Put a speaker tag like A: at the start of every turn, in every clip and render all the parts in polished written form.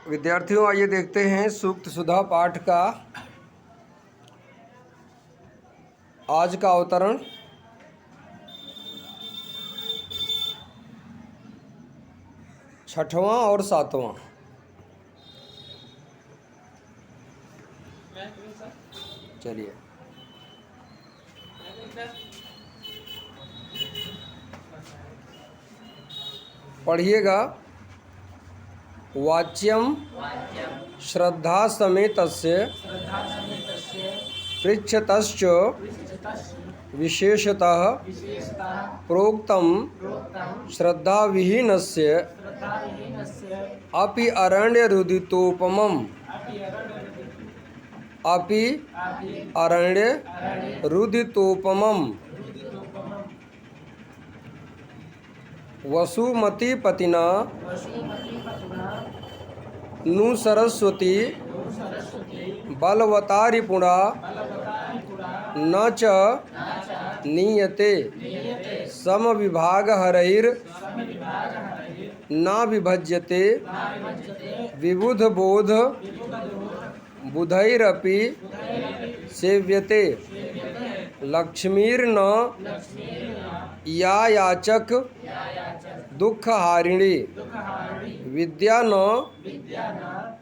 A: विद्यार्थियों, आइए देखते हैं सूक्त सुधा पाठ का आज का अवतरण। छठवां और सातवां। चलिए पढ़िएगा। वाच्यम श्रद्धा समेतस्य पृच्छतश्च विशेषतः प्रोक्तं श्रद्धाविहीनस्य अपि अरण्यरुदितोपमम् वसुमतीपतिना नु सरस्वती बलवतारिपुणा न च नीयते समविभागहरैर् न विभज्यते विबुधबोध बुधैरपि सेव्यते लक्ष्मीर्न या याचक दुःखहारिणी विद्या न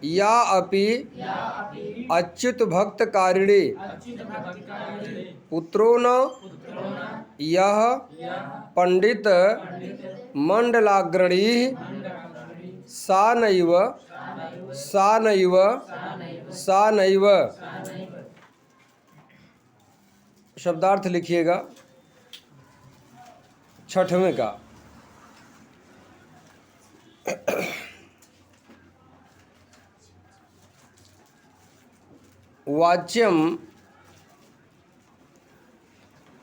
A: या अपि अच्युत भक्तकारिणी पुत्रो न यह पंडित मंडलाग्रणी सा नैव शब्दार्थ लिखिएगा छठवें का। वाच्यम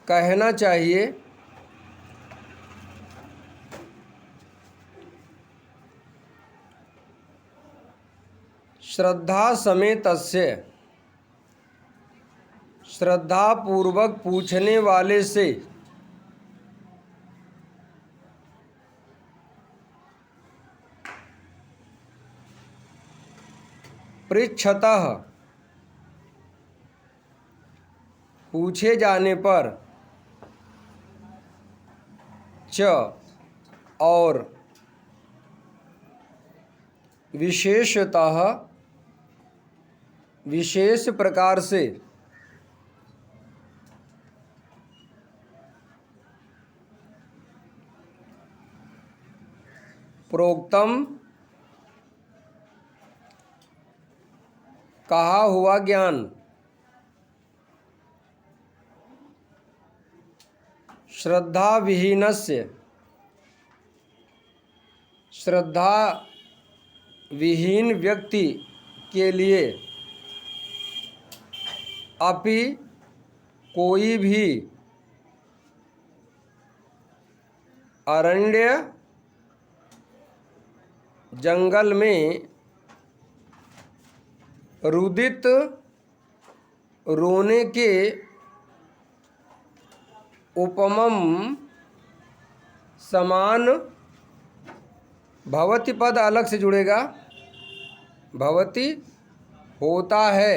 A: कहना चाहिए, श्रद्धा समेतस्य श्रद्धा पूर्वक पूछने वाले से पृच्छतः पूछे जाने पर च और विशेषतः विशेष प्रकार से प्रोक्तम कहा हुआ ज्ञान श्रद्धा विहीनस्य श्रद्धा विहीन व्यक्ति के लिए अपि कोई भी अरण्य जंगल में रुदित रोने के उपमम समान भवति पद अलग से जुड़ेगा, भवति होता है।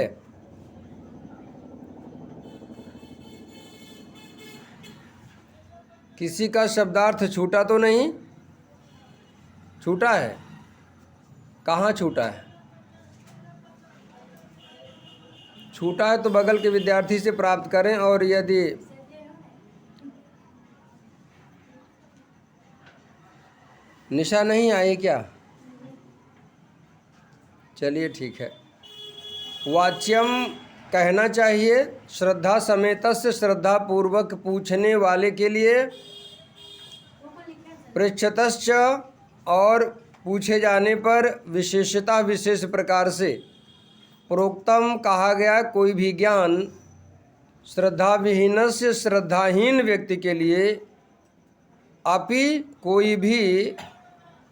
A: किसी का शब्दार्थ छूटा तो नहीं? छूटा है? कहाँ छूटा है? छूटा है तो बगल के विद्यार्थी से प्राप्त करें, और यदि निशा नहीं आई क्या? चलिए ठीक है। वाच्यम कहना चाहिए, श्रद्धा समेतस्य श्रद्धा पूर्वक पूछने वाले के लिए, पृच्छतश्च और पूछे जाने पर विशेषता विशेष प्रकार से, प्रोक्तम कहा गया कोई भी ज्ञान श्रद्धा विहीनस्य श्रद्धाहीन व्यक्ति के लिए, अपि कोई भी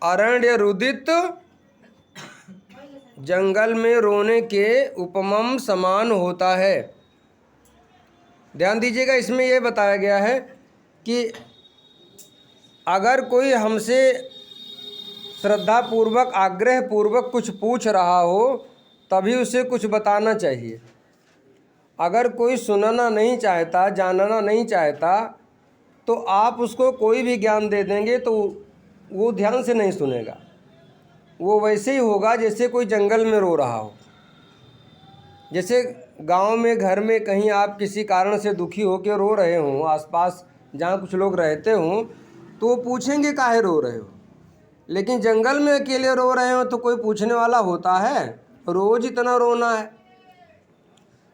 A: अरण्य रुदित जंगल में रोने के उपमम समान होता है। ध्यान दीजिएगा, इसमें यह बताया गया है कि अगर कोई हमसे श्रद्धा पूर्वक आग्रह पूर्वक कुछ पूछ रहा हो तभी उसे कुछ बताना चाहिए। अगर कोई सुनना नहीं चाहता, जानना नहीं चाहता, तो आप उसको कोई भी ज्ञान दे देंगे तो वो ध्यान से नहीं सुनेगा। वो वैसे ही होगा जैसे कोई जंगल में रो रहा हो। जैसे गांव में घर में कहीं आप किसी कारण से दुखी होकर रो रहे हों, आसपास जहाँ कुछ लोग रहते हों, तो वो पूछेंगे काहे रो रहे हो। लेकिन जंगल में अकेले रो रहे हो तो कोई पूछने वाला होता है? रोज इतना रोना है।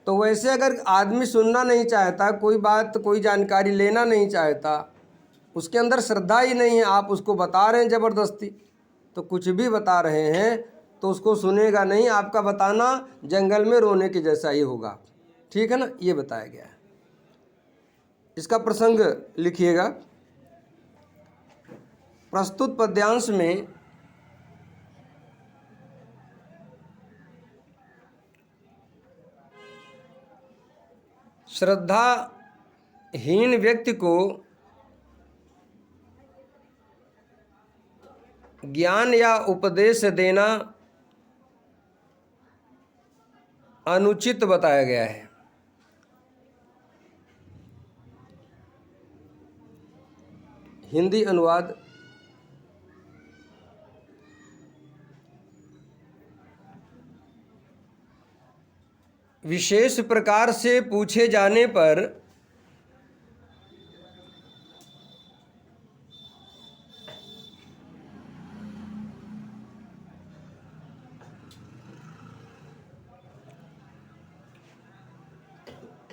A: तो वैसे अगर आदमी सुनना नहीं चाहता, कोई बात कोई जानकारी लेना नहीं चाहता, उसके अंदर श्रद्धा ही नहीं है, आप उसको बता रहे हैं ज़बरदस्ती, तो कुछ भी बता रहे हैं तो उसको सुनेगा नहीं। आपका बताना जंगल में रोने के जैसा ही होगा। ठीक है ना, ये बताया गया है। इसका प्रसंग लिखिएगा। प्रस्तुत पद्यांश में श्रद्धाहीन व्यक्ति को ज्ञान या उपदेश देना अनुचित बताया गया है। हिंदी अनुवाद। विशेष प्रकार से पूछे जाने पर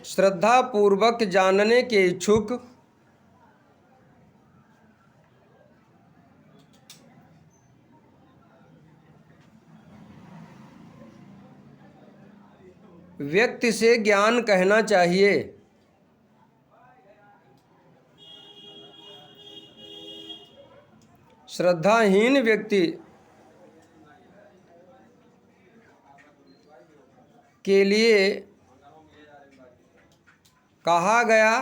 A: श्रद्धा पूर्वक जानने के इच्छुक व्यक्ति से ज्ञान कहना चाहिए। श्रद्धाहीन व्यक्ति के लिए कहा गया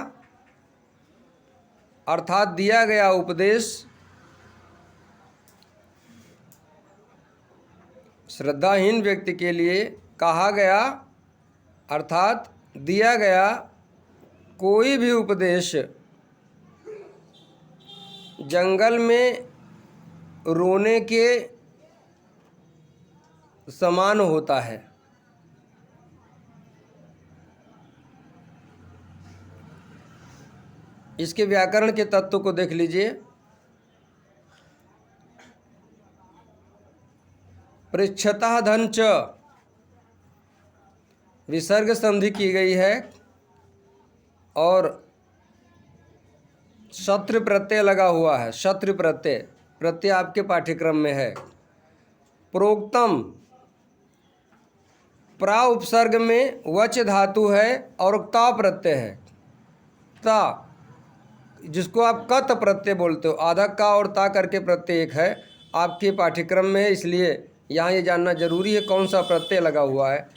A: अर्थात दिया गया उपदेश श्रद्धाहीन व्यक्ति के लिए कहा गया अर्थात दिया गया कोई भी उपदेश जंगल में रोने के समान होता है। इसके व्याकरण के तत्व को देख लीजिए। पृच्छतः धन च विसर्ग संधि की गई है और शत्रु प्रत्यय लगा हुआ है। शत्रु प्रत्यय प्रत्यय आपके पाठ्यक्रम में है। प्रोक्तम प्रा उपसर्ग में वच धातु है और ता प्रत्यय है। ता जिसको आप कत प्रत्यय बोलते हो, आधा का और ता करके प्रत्यय एक है आपके पाठ्यक्रम में है, इसलिए यहाँ ये जानना जरूरी है कौन सा प्रत्यय लगा हुआ है।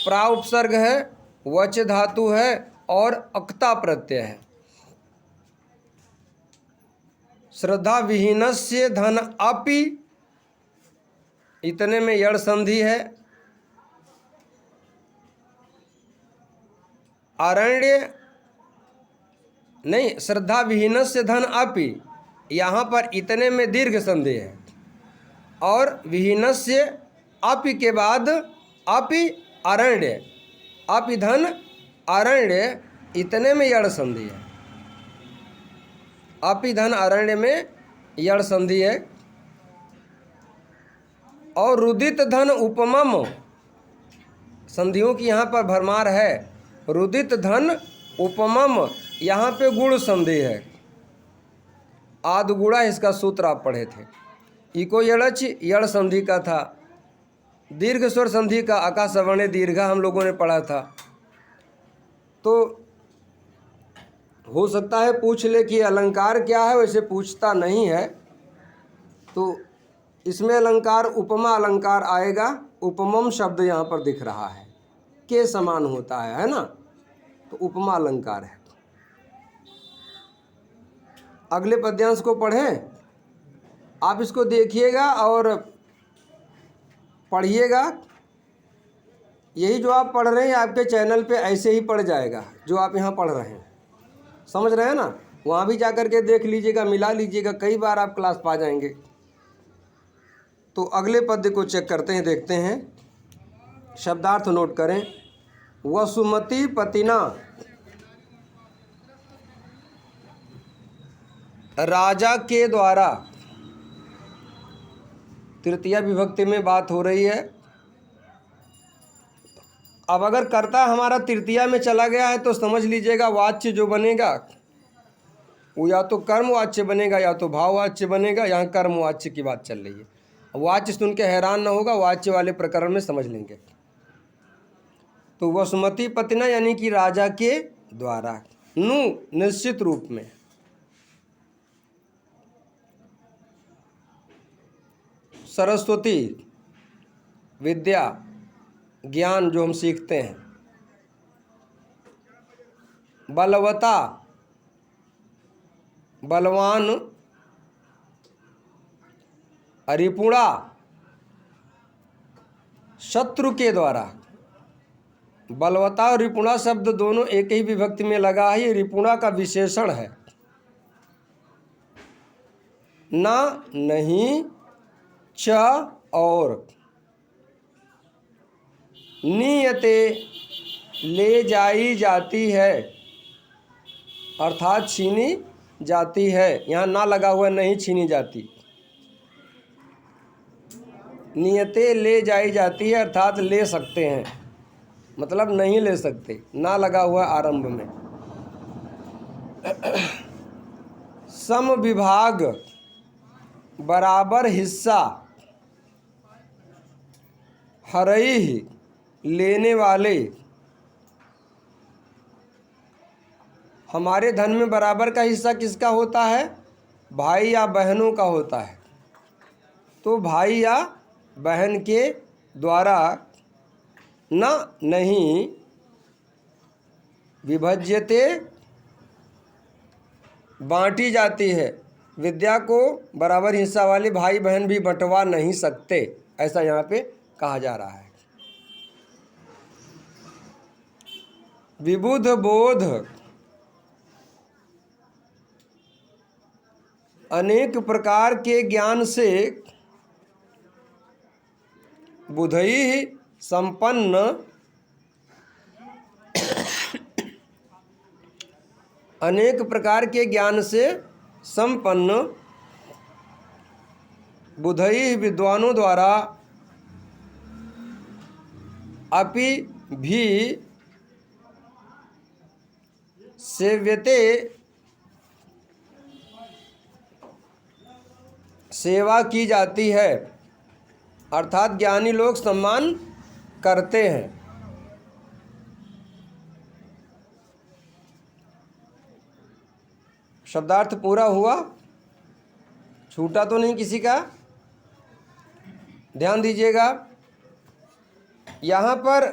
A: प्रा उपसर्ग है, वच धातु है और अक्ता प्रत्यय है। श्रद्धा विहीनस्य धन अपि, इतने में यड़ संधि है। अरण्य नहीं, श्रद्धा विहीनस्य धन अपि, यहाँ पर इतने में दीर्घ संधि है और विहीनस्य अपि के बाद अपि अरण्य, अपि धन अरण्य, इतने में यड़ संधि है। अपि धन अरण्य में यड़ संधि है। और रुदित धन उपमम, संधियों की यहाँ पर भरमार है। रुदित धन उपमम, यहाँ पे गुण संधि है। आद गुणा इसका सूत्र आप पढ़े थे। इको यड़च यड़ संधि का था। दीर्घ स्वर संधि का अकाशवर्ण दीर्घा हम लोगों ने पढ़ा था। तो हो सकता है पूछ ले कि अलंकार क्या है, वैसे पूछता नहीं है। तो इसमें अलंकार उपमा अलंकार आएगा। उपमम शब्द यहाँ पर दिख रहा है, के समान होता है ना, तो उपमा अलंकार है। अगले पद्यांश को पढ़ें। आप इसको देखिएगा और पढ़िएगा। यही जो आप पढ़ रहे हैं आपके चैनल पे ऐसे ही पढ़ जाएगा जो आप यहाँ पढ़ रहे हैं। समझ रहे हैं ना? वहाँ भी जा कर के देख लीजिएगा, मिला लीजिएगा, कई बार आप क्लास पा जाएंगे। तो अगले पद्य को चेक करते हैं, देखते हैं। शब्दार्थ नोट करें। वसुमती पतिना राजा के द्वारा, तृतीया विभक्ति में बात हो रही है। अब अगर कर्ता हमारा तृतीया में चला गया है तो समझ लीजिएगा वाच्य जो बनेगा वो या तो कर्मवाच्य बनेगा या तो भाववाच्य बनेगा। यहाँ कर्मवाच्य की बात चल रही है। वाच्य सुन के हैरान ना होगा, वाच्य वाले प्रकरण में समझ लेंगे। तो वसुमती पतिना यानी कि राजा के द्वारा। नु निश्चित रूप में। सरस्वती विद्या ज्ञान जो हम सीखते हैं। बलवता बलवान। रिपुणा शत्रु के द्वारा। बलवता और रिपुणा शब्द दोनों एक ही विभक्ति में लगा है। ये रिपुणा का विशेषण है। ना नहीं च और। नियते ले जाई जाती है अर्थात छीनी जाती है। यहाँ ना लगा हुआ नहीं छीनी जाती। नियते ले जाई जाती है अर्थात ले सकते हैं, मतलब नहीं ले सकते। ना लगा हुआ आरंभ में। सम विभाग बराबर हिस्सा। हरई लेने वाले। हमारे धन में बराबर का हिस्सा किसका होता है? भाई या बहनों का होता है। तो भाई या बहन के द्वारा न नहीं विभज्यते बांटी जाती है। विद्या को बराबर हिस्सा वाले भाई बहन भी बंटवा नहीं सकते, ऐसा यहाँ पे कहा जा रहा है। विबुध बोध अनेक प्रकार के ज्ञान से बुधई संपन्न अनेक प्रकार के ज्ञान से संपन्न बुधई विद्वानों द्वारा अपि भी सेव्यते सेवा की जाती है, अर्थात ज्ञानी लोग सम्मान करते हैं। शब्दार्थ पूरा हुआ? छूटा तो नहीं किसी का? ध्यान दीजिएगा। यहाँ पर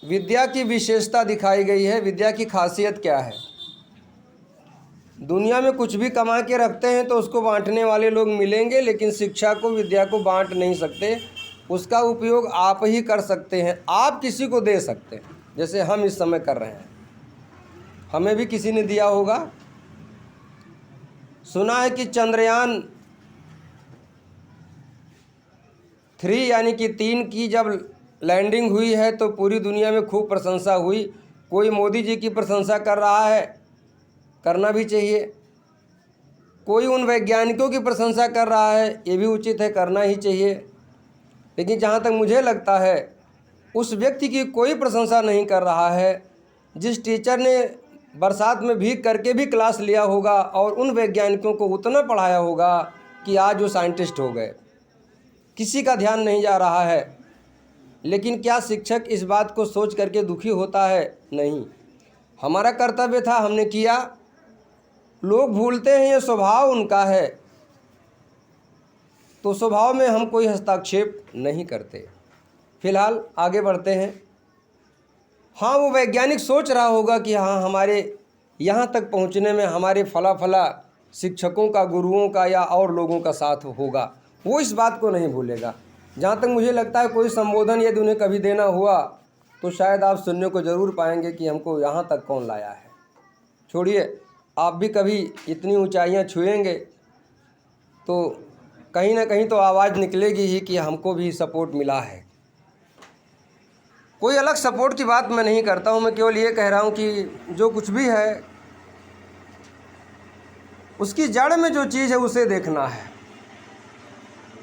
A: विद्या की विशेषता दिखाई गई है। विद्या की खासियत क्या है? दुनिया में कुछ भी कमा के रखते हैं तो उसको बांटने वाले लोग मिलेंगे, लेकिन शिक्षा को, विद्या को बांट नहीं सकते। उसका उपयोग आप ही कर सकते हैं। आप किसी को दे सकते हैं, जैसे हम इस समय कर रहे हैं। हमें भी किसी ने दिया होगा। सुना है कि चंद्रयान 3 यानी कि 3 की जब लैंडिंग हुई है तो पूरी दुनिया में खूब प्रशंसा हुई। कोई मोदी जी की प्रशंसा कर रहा है, करना भी चाहिए। कोई उन वैज्ञानिकों की प्रशंसा कर रहा है, ये भी उचित है, करना ही चाहिए। लेकिन जहाँ तक मुझे लगता है उस व्यक्ति की कोई प्रशंसा नहीं कर रहा है जिस टीचर ने बरसात में भीग करके भी क्लास लिया होगा और उन वैज्ञानिकों को उतना पढ़ाया होगा कि आज वो साइंटिस्ट हो गए। किसी का ध्यान नहीं जा रहा है। लेकिन क्या शिक्षक इस बात को सोच करके दुखी होता है? नहीं। हमारा कर्तव्य था, हमने किया। लोग भूलते हैं, ये स्वभाव उनका है, तो स्वभाव में हम कोई हस्तक्षेप नहीं करते। फिलहाल आगे बढ़ते हैं। हाँ, वो वैज्ञानिक सोच रहा होगा कि हाँ, हमारे यहाँ तक पहुँचने में हमारे फला फला शिक्षकों का, गुरुओं का या और लोगों का साथ होगा, वो इस बात को नहीं भूलेगा। जहाँ तक मुझे लगता है कोई संबोधन यदि उन्हें कभी देना हुआ तो शायद आप सुनने को ज़रूर पाएंगे कि हमको यहाँ तक कौन लाया है। छोड़िए, आप भी कभी इतनी ऊंचाइयाँ छुएंगे तो कहीं ना कहीं तो आवाज़ निकलेगी ही कि हमको भी सपोर्ट मिला है। कोई अलग सपोर्ट की बात मैं नहीं करता हूँ, मैं केवल ये कह रहा हूँ कि जो कुछ भी है उसकी जड़ में जो चीज़ है उसे देखना है।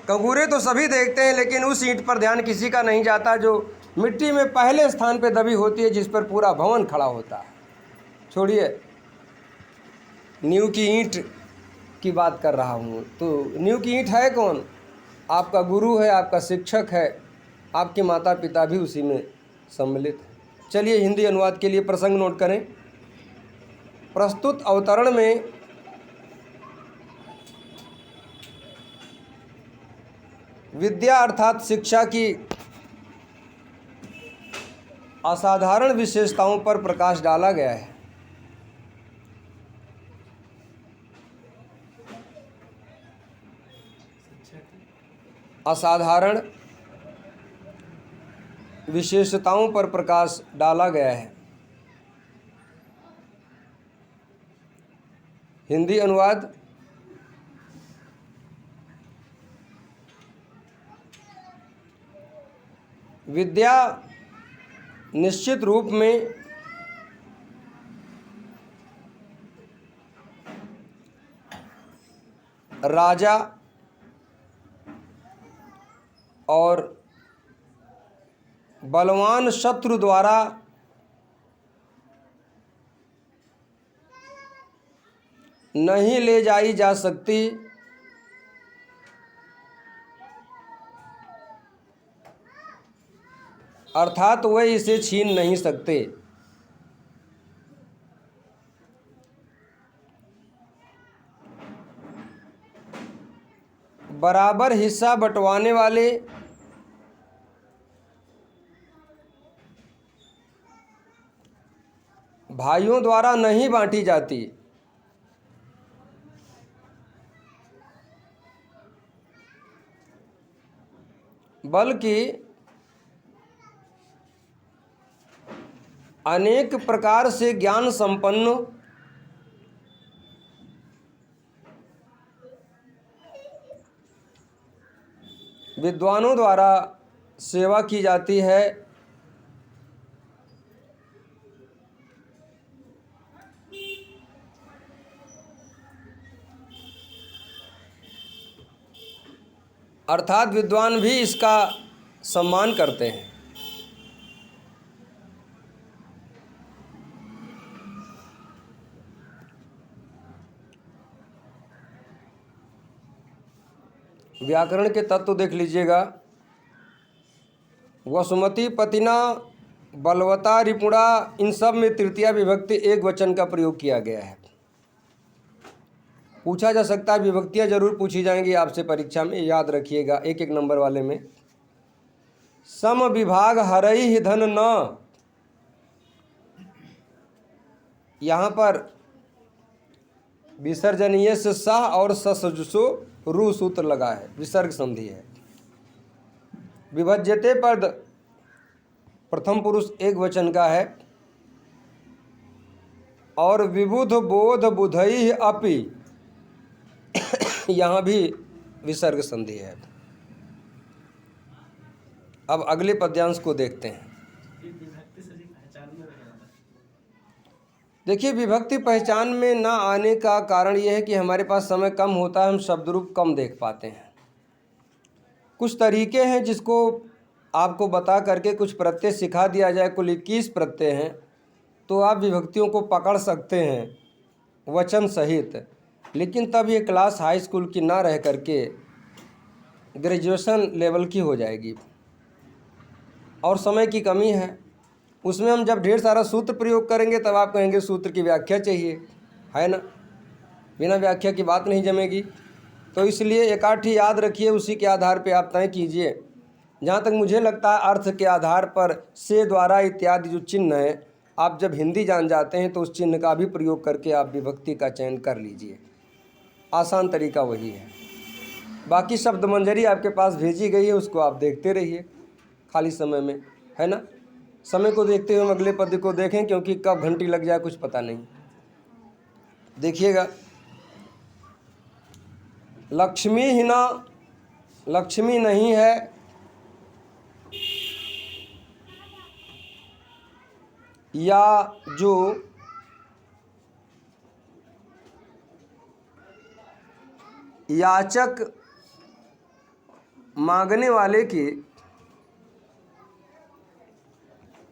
A: कंगूरे तो सभी देखते हैं, लेकिन उस ईंट पर ध्यान किसी का नहीं जाता जो मिट्टी में पहले स्थान पे दबी होती है, जिस पर पूरा भवन खड़ा होता है। छोड़िए, नींव की ईंट की बात कर रहा हूँ, तो नींव की ईंट है कौन? आपका गुरु है, आपका शिक्षक है, आपके माता पिता भी उसी में सम्मिलित है। चलिए हिंदी अनुवाद के लिए प्रसंग नोट करें। प्रस्तुत अवतरण में विद्या अर्थात शिक्षा की असाधारण विशेषताओं पर प्रकाश डाला गया है। असाधारण विशेषताओं पर प्रकाश डाला गया है। हिंदी अनुवाद। विद्या निश्चित रूप में राजा और बलवान शत्रु द्वारा नहीं ले जाई जा सकती, अर्थात वह इसे छीन नहीं सकते। बराबर हिस्सा बंटवाने वाले भाइयों द्वारा नहीं बांटी जाती, बल्कि अनेक प्रकार से ज्ञान संपन्न विद्वानों द्वारा सेवा की जाती है। अर्थात विद्वान भी इसका सम्मान करते हैं। व्याकरण के तत्व देख लीजिएगा। वसुमती, पतिना, बलवता, रिपुणा, इन सब में तृतीया विभक्ति एक वचन का प्रयोग किया गया है। पूछा जा सकता है, विभक्तियाँ जरूर पूछी जाएंगी आपसे परीक्षा में, याद रखिएगा एक एक नंबर वाले में। सम विभाग हरई धन न, यहाँ पर विसर्जनीय से सह और ससुजसो रू सूत्र लगा है, विसर्ग संधि है। विभज्यते पद प्रथम पुरुष एक वचन का है, और विबुध बोध बुधई अपि यहाँ भी विसर्ग संधि है। अब अगले पद्यांश को देखते हैं। देखिए, विभक्ति पहचान में ना आने का कारण यह है कि हमारे पास समय कम होता है, हम शब्द रूप कम देख पाते हैं। कुछ तरीके हैं जिसको आपको बता करके कुछ प्रत्यय सिखा दिया जाए। कुल 21 प्रत्यय हैं, तो आप विभक्तियों को पकड़ सकते हैं वचन सहित। लेकिन तब ये क्लास हाई स्कूल की ना रह करके ग्रेजुएशन लेवल की हो जाएगी, और समय की कमी है। उसमें हम जब ढेर सारा सूत्र प्रयोग करेंगे तब आप कहेंगे सूत्र की व्याख्या चाहिए, है ना। बिना व्याख्या की बात नहीं जमेगी। तो इसलिए एक आध याद रखिए, उसी के आधार पे आप तय कीजिए। जहाँ तक मुझे लगता है, अर्थ के आधार पर से, द्वारा इत्यादि जो चिन्ह है, आप जब हिंदी जान जाते हैं तो उस चिन्ह का भी प्रयोग करके आप विभक्ति का चयन कर लीजिए। आसान तरीका वही है। बाकी शब्द मंजरी आपके पास भेजी गई है, उसको आप देखते रहिए खाली समय में, है ना। समय को देखते हुए हम अगले पद को देखें, क्योंकि कब घंटी लग जाए कुछ पता नहीं। देखिएगा, लक्ष्मी ही ना, लक्ष्मी नहीं है, या जो याचक मांगने वाले की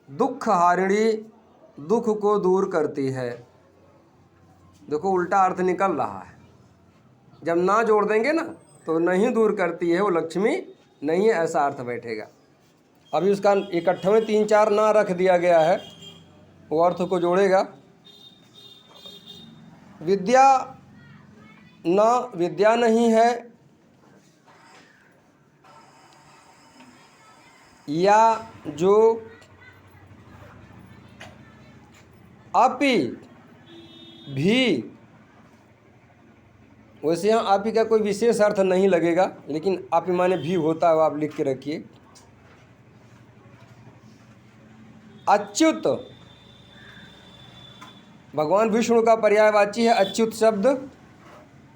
A: दुख हारिणी दुख को दूर करती है। देखो उल्टा अर्थ निकल रहा है, जब ना जोड़ देंगे ना तो नहीं दूर करती है, वो लक्ष्मी नहीं है, ऐसा अर्थ बैठेगा। अभी उसका इकट्ठे में 3-4 ना रख दिया गया है, वो अर्थ को जोड़ेगा। विद्या ना, विद्या नहीं है, या जो अपि भी, वैसे यहाँ आपी का कोई विशेष अर्थ नहीं लगेगा, लेकिन आपी माने भी होता है, वो आप लिख के रखिए। अच्युत, भगवान विष्णु का पर्यायवाची है अच्युत शब्द।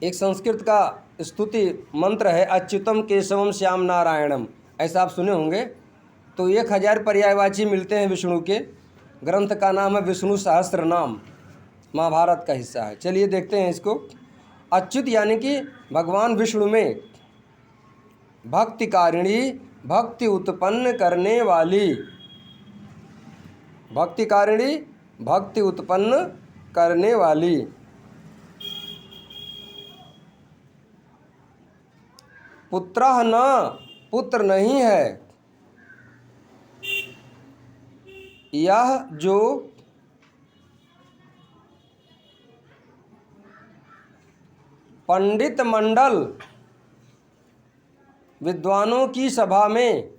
A: एक संस्कृत का स्तुति मंत्र है, अच्युतम केशवम श्याम नारायणम, ऐसा आप सुने होंगे। तो 1000 पर्यायवाची मिलते हैं विष्णु के। ग्रंथ का नाम है विष्णु सहस्त्र नाम, महाभारत का हिस्सा है। चलिए देखते हैं इसको। अच्युत यानी कि भगवान विष्णु में भक्तिकारिणी, भक्ति उत्पन्न करने वाली, भक्तिकारिणी भक्ति उत्पन्न करने वाली। पुत्रः न, पुत्र नहीं है, यह जो पंडित मंडल विद्वानों की सभा में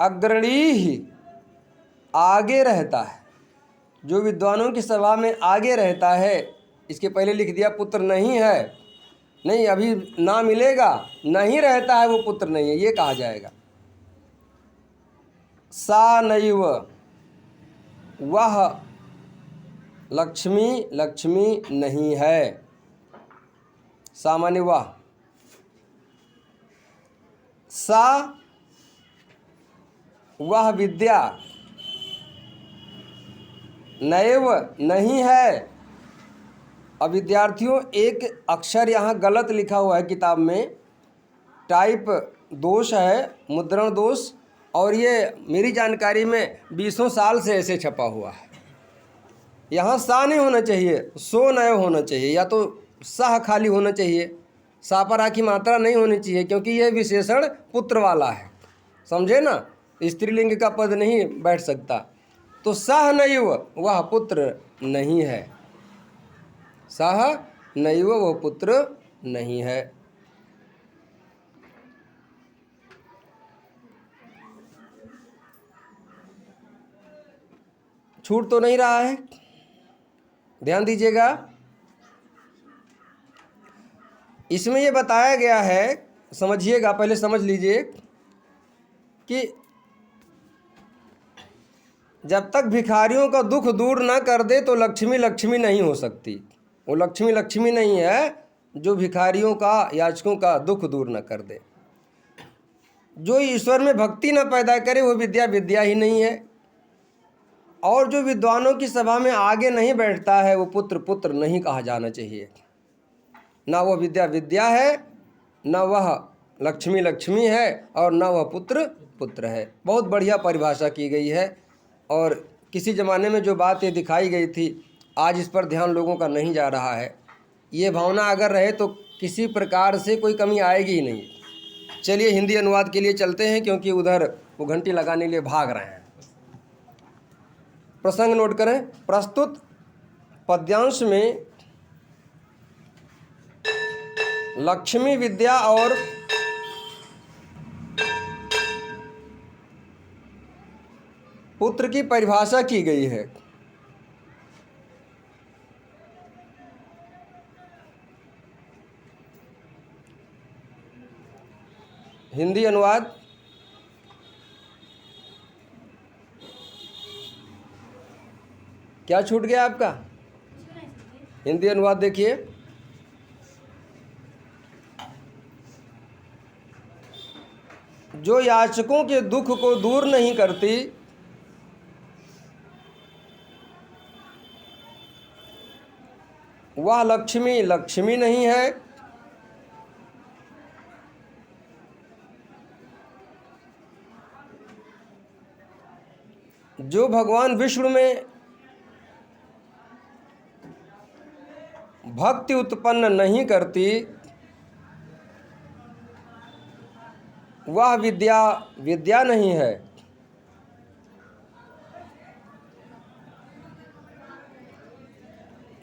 A: अग्रणी ही आगे रहता है, जो विद्वानों की सभा में आगे रहता है। इसके पहले लिख दिया पुत्र नहीं है, नहीं अभी ना मिलेगा, नहीं रहता है वो पुत्र नहीं है, ये कहा जाएगा। सा नैव, वह लक्ष्मी, लक्ष्मी नहीं है, सामान्य वह। सा, वह विद्या, नैव नहीं है। अब विद्यार्थियों एक अक्षर यहाँ गलत लिखा हुआ है किताब में, टाइप दोष है, मुद्रण दोष, और ये मेरी जानकारी में 20 साल से ऐसे छपा हुआ है। यहाँ सा नहीं होना चाहिए, सो नैव होना चाहिए, या तो सह खाली होना चाहिए, सा पर आ की मात्रा नहीं होनी चाहिए, क्योंकि यह विशेषण पुत्र वाला है, समझे ना। स्त्रीलिंग का पद नहीं बैठ सकता। तो सह नैव, वह पुत्र नहीं है, सह नैव, वह पुत्र नहीं है। छूट तो नहीं रहा है, ध्यान दीजिएगा। इसमें यह बताया गया है, समझिएगा, पहले समझ लीजिए कि जब तक भिखारियों का दुख दूर ना कर दे तो लक्ष्मी लक्ष्मी नहीं हो सकती। वो लक्ष्मी लक्ष्मी नहीं है जो भिखारियों का, याचकों का दुख दूर ना कर दे। जो ईश्वर में भक्ति ना पैदा करे वो विद्या विद्या ही नहीं है। और जो विद्वानों की सभा में आगे नहीं बैठता है वो पुत्र पुत्र नहीं कहा जाना चाहिए। ना वह विद्या विद्या है, न वह लक्ष्मी लक्ष्मी है, और न वह पुत्र पुत्र है। बहुत बढ़िया परिभाषा की गई है। और किसी ज़माने में जो बात ये दिखाई गई थी, आज इस पर ध्यान लोगों का नहीं जा रहा है। ये भावना अगर रहे तो किसी प्रकार से कोई कमी आएगी ही नहीं। चलिए हिंदी अनुवाद के लिए चलते हैं, क्योंकि उधर वो घंटी लगाने के लिए भाग रहे हैं। प्रसंग नोट करें। प्रस्तुत पद्यांश में लक्ष्मी विद्या और पुत्र की परिभाषा की गई है। हिंदी अनुवाद। क्या छूट गया आपका? हिंदी अनुवाद देखिए। जो याचकों के दुख को दूर नहीं करती, वह लक्ष्मी लक्ष्मी नहीं है। जो भगवान विष्णु में भक्ति उत्पन्न नहीं करती, वह विद्या विद्या नहीं है।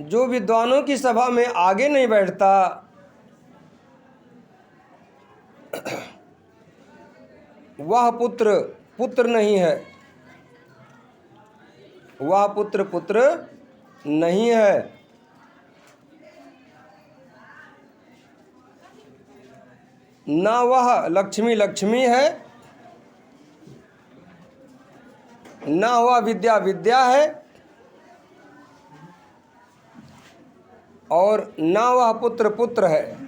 A: जो विद्वानों की सभा में आगे नहीं बैठता, वह पुत्र पुत्र नहीं है। वह पुत्र पुत्र नहीं है। ना वह लक्ष्मी लक्ष्मी है, ना वह विद्या विद्या है, और ना वह पुत्र पुत्र है।